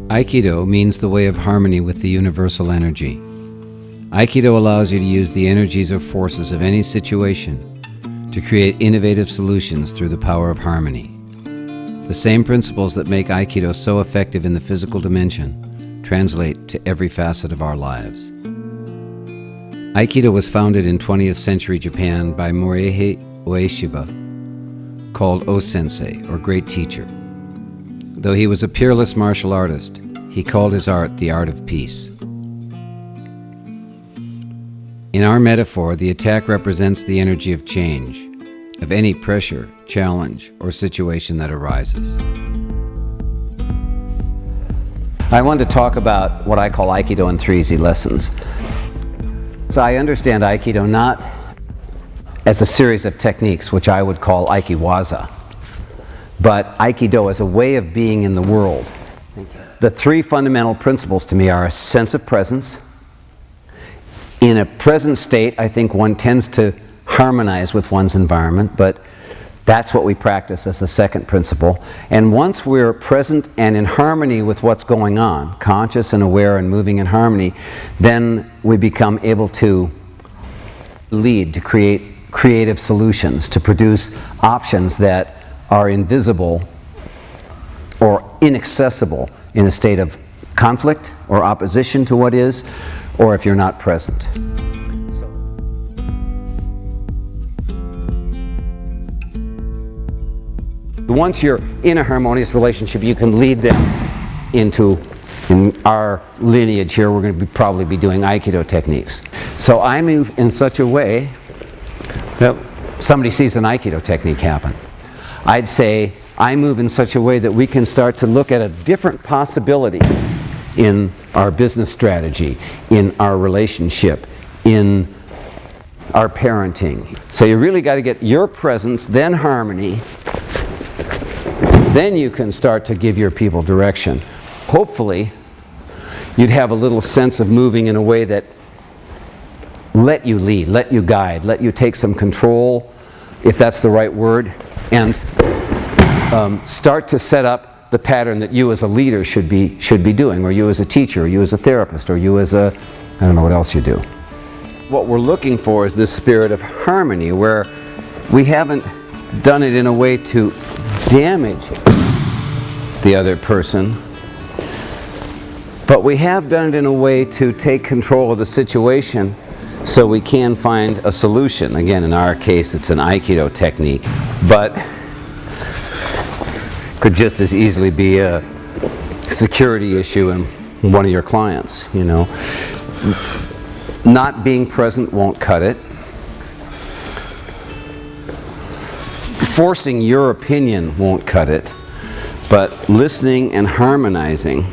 Aikido means the way of harmony with the universal energy. Aikido allows you to use the energies or forces of any situation to create innovative solutions through the power of harmony. The same principles that make Aikido so effective in the physical dimension translate to every facet of our lives. Aikido was founded in 20th century Japan by Morihei Ueshiba, called O-sensei, or great teacher. Though he was a peerless martial artist, he called his art the art of peace. In our metaphor, the attack represents the energy of change, of any pressure, challenge, or situation that arises. I want to talk about what I call Aikido in 3 easy lessons. So I understand Aikido not as a series of techniques, which I would call Aikiwaza, but Aikido as a way of being in the world. The 3 fundamental principles to me are a sense of presence. In a present state, I think one tends to harmonize with one's environment, but that's what we practice as the second principle. And once we're present and in harmony with what's going on, conscious and aware and moving in harmony, then we become able to lead, to create creative solutions, to produce options that are invisible or inaccessible in a state of conflict or opposition to what is, or if you're not present. Once you're in a harmonious relationship, you can lead them into, in our lineage here, we're going to probably be doing Aikido techniques. So I move in such a way that somebody sees an Aikido technique happen. I'd say I move in such a way that we can start to look at a different possibility in our business strategy, in our relationship, in our parenting. So you really got to get your presence, then harmony, then you can start to give your people direction. Hopefully, you'd have a little sense of moving in a way that let you lead, let you guide, let you take some control, if that's the right word, and start to set up the pattern that you as a leader should be doing, or you as a teacher, or you as a therapist, or you as a, I don't know what else you do. What we're looking for is this spirit of harmony, where we haven't done it in a way to damage the other person, but we have done it in a way to take control of the situation so we can find a solution. Again, in our case, it's an Aikido technique, but could just as easily be a security issue in one of your clients, you know. Not being present won't cut it. Forcing your opinion won't cut it, but listening and harmonizing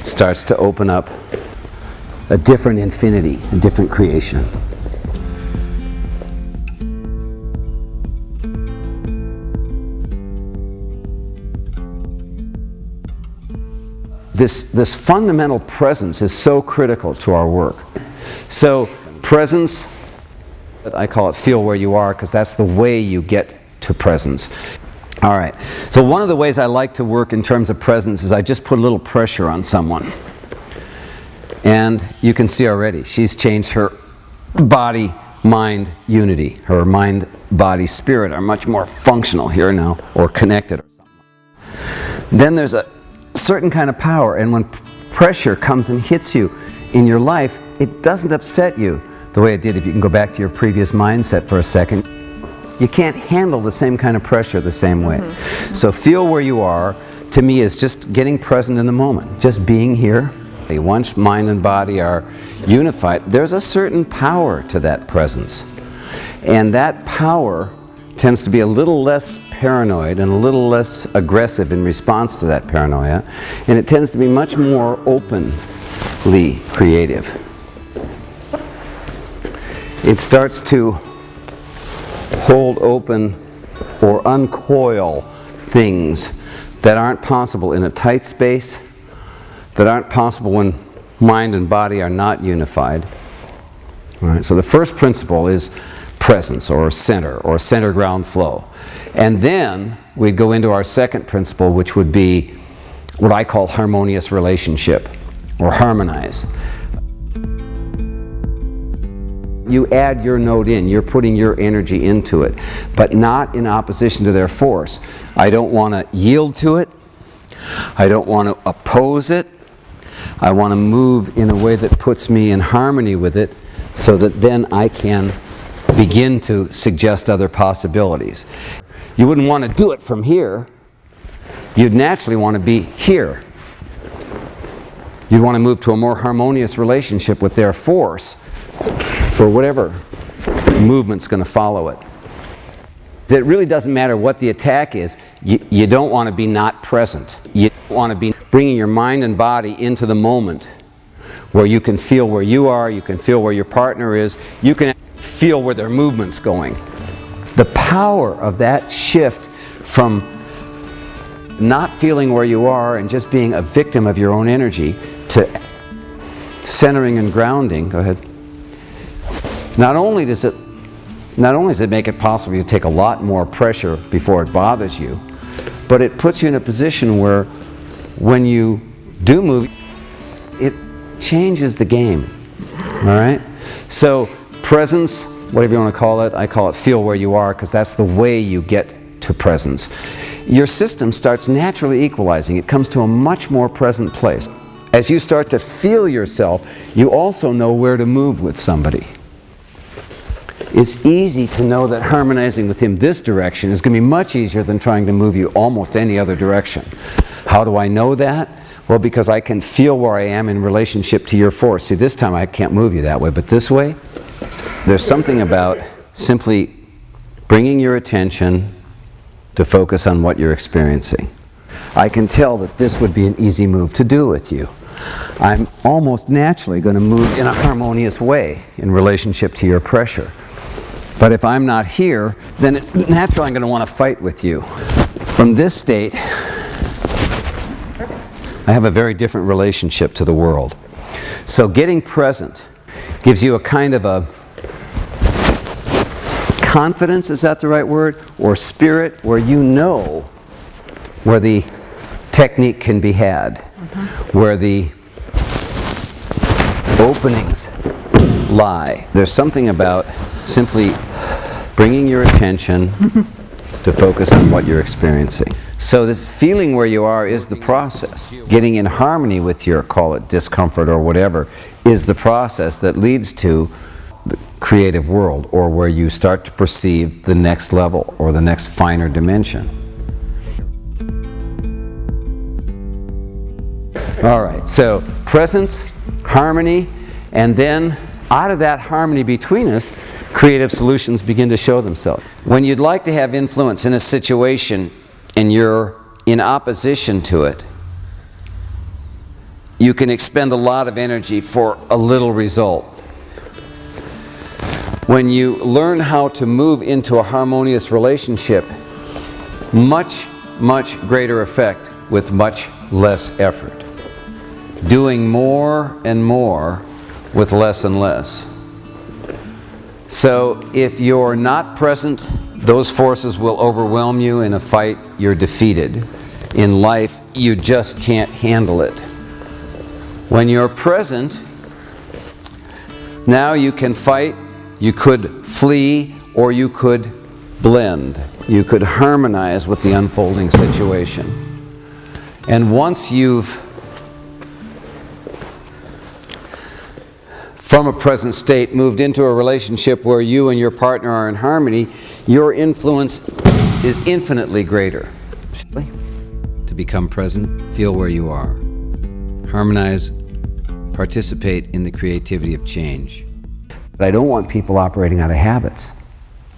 starts to open up a different infinity, a different creation. This fundamental presence is so critical to our work. So presence, I call it feel where you are, because that's the way you get to presence. All right, so one of the ways I like to work in terms of presence is I just put a little pressure on someone. And you can see already, she's changed her body-mind unity. Her mind-body-spirit are much more functional here now, or connected or something. Then there's a certain kind of power, and when pressure comes and hits you in your life, it doesn't upset you the way it did. If you can go back to your previous mindset for a second, you can't handle the same kind of pressure the same way. So feel where you are, to me, is just getting present in the moment, just being here. Once mind and body are unified, there's a certain power to that presence, and that power tends to be a little less paranoid and a little less aggressive in response to that paranoia, and it tends to be much more openly creative. It starts to hold open or uncoil things that aren't possible in a tight space, that aren't possible when mind and body are not unified. All right, so the first principle is presence, or center ground flow. And then we'd go into our second principle, which would be what I call harmonious relationship, or harmonize. You add your note in, you're putting your energy into it, but not in opposition to their force. I don't want to yield to it. I don't want to oppose it. I want to move in a way that puts me in harmony with it, so that then I can begin to suggest other possibilities. You wouldn't want to do it from here. You'd naturally want to be here. You'd want to move to a more harmonious relationship with their force for whatever movement's going to follow it. It really doesn't matter what the attack is. You don't want to be not present. You want to be bringing your mind and body into the moment where you can feel where you are, you can feel where your partner is, you can feel where their movement's going. The power of that shift from not feeling where you are and just being a victim of your own energy to centering and grounding. Go ahead. Not only does it make it possible to take a lot more pressure before it bothers you, but it puts you in a position where when you do move, it changes the game. All right? So presence, whatever you want to call it, I call it feel where you are, because that's the way you get to presence. Your system starts naturally equalizing. It comes to a much more present place. As you start to feel yourself, you also know where to move with somebody. It's easy to know that harmonizing with him this direction is going to be much easier than trying to move you almost any other direction. How do I know that? Well, because I can feel where I am in relationship to your force. See, this time I can't move you that way, but this way, there's something about simply bringing your attention to focus on what you're experiencing. I can tell that this would be an easy move to do with you. I'm almost naturally going to move in a harmonious way in relationship to your pressure. But if I'm not here, then it's natural I'm going to want to fight with you. From this state, I have a very different relationship to the world. So getting present gives you a kind of a confidence, is that the right word? Or spirit, where you know where the technique can be had, where the openings lie. There's something about simply bringing your attention to focus on what you're experiencing. So this feeling where you are is the process. Getting in harmony with your, call it discomfort or whatever, is the process that leads to the creative world, or where you start to perceive the next level or the next finer dimension. All right, so presence, harmony, and then out of that harmony between us, creative solutions begin to show themselves. When you'd like to have influence in a situation and you're in opposition to it, you can expend a lot of energy for a little result. When you learn how to move into a harmonious relationship, much, much greater effect with much less effort. Doing more and more with less and less. So if you're not present, those forces will overwhelm you. In a fight, you're defeated. In life, you just can't handle it. When you're present, now you can fight, you could flee, or you could blend. You could harmonize with the unfolding situation. And once you've, from a present state, moved into a relationship where you and your partner are in harmony, your influence is infinitely greater. To become present, feel where you are. Harmonize, participate in the creativity of change. But I don't want people operating out of habits.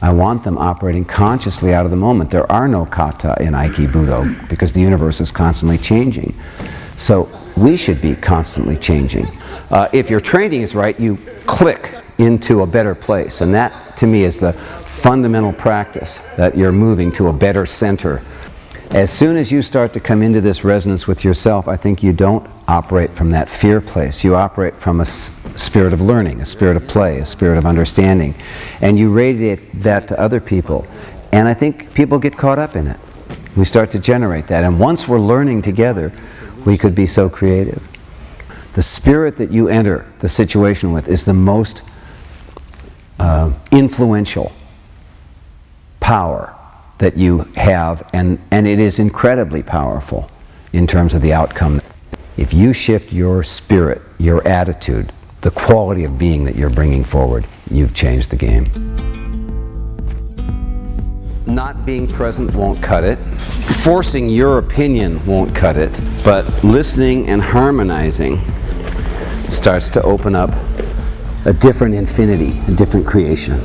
I want them operating consciously out of the moment. There are no kata in Aikido because the universe is constantly changing. So we should be constantly changing. If your training is right, you click into a better place. And that, to me, is the fundamental practice, that you're moving to a better center. As soon as you start to come into this resonance with yourself, I think you don't operate from that fear place. You operate from a spirit of learning, a spirit of play, a spirit of understanding. And you radiate that to other people. And I think people get caught up in it. We start to generate that. And once we're learning together, we could be so creative. The spirit that you enter the situation with is the most influential power that you have, and it is incredibly powerful in terms of the outcome. If you shift your spirit, your attitude, the quality of being that you're bringing forward, you've changed the game. Not being present won't cut it. Forcing your opinion won't cut it. But listening and harmonizing starts to open up a different infinity, a different creation.